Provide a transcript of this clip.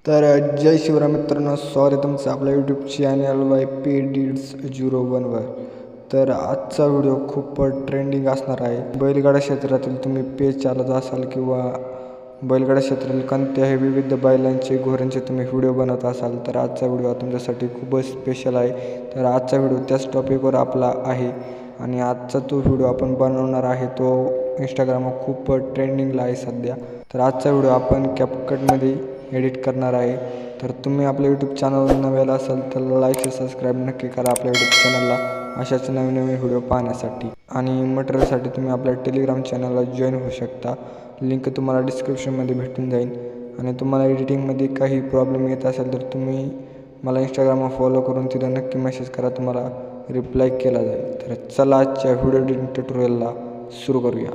तर जय शिवराय मित्रांनो, स्वागत तुमचं आपल्या यूट्यूब चॅनल YP01वर. तर आजचा व्हिडिओ खूप ट्रेंडिंग असणार आहे. बैलगाडा क्षेत्रातील तुम्ही पेज चालत असाल किंवा बैलगाडा क्षेत्रातील कोणत्याही विविध बैलांचे घोड्यांचे तुम्ही व्हिडिओ बनवत असाल तर आजचा व्हिडिओ तुमच्यासाठी खूपच स्पेशल आहे. तर आजचा व्हिडिओ त्याच टॉपिकवर आपला आहे आणि आजचा तो व्हिडिओ आपण बनवणार आहे तो इंस्टाग्रामवर खूप ट्रेंडिंगला आहे सध्या. तर आजचा व्हिडिओ आपण कॅपकटमध्ये एडिट करणार आहे. तर तुम्ही आपल्या यूट्यूब चॅनलवर नव्याला असाल तर लाईक सबस्क्राईब नक्की करा आपल्या यूट्यूब चॅनलला अशाच नवीन नवीन व्हिडिओ पाहण्यासाठी. आणि मटेरियलसाठी तुम्ही आपल्या टेलिग्राम चॅनलला जॉईन होऊ शकता. लिंक तुम्हाला डिस्क्रिप्शनमध्ये भेटून जाईल. आणि तुम्हाला एडिटिंगमध्ये काही प्रॉब्लेम येत असेल तर तुम्ही मला इंस्टाग्रामवर फॉलो करून तिथं नक्की मेसेज करा, तुम्हाला रिप्लाय केला जाईल. तर चला आजच्या व्हिडिओ एडिटिंग ट्युटोरियलला सुरू करूया.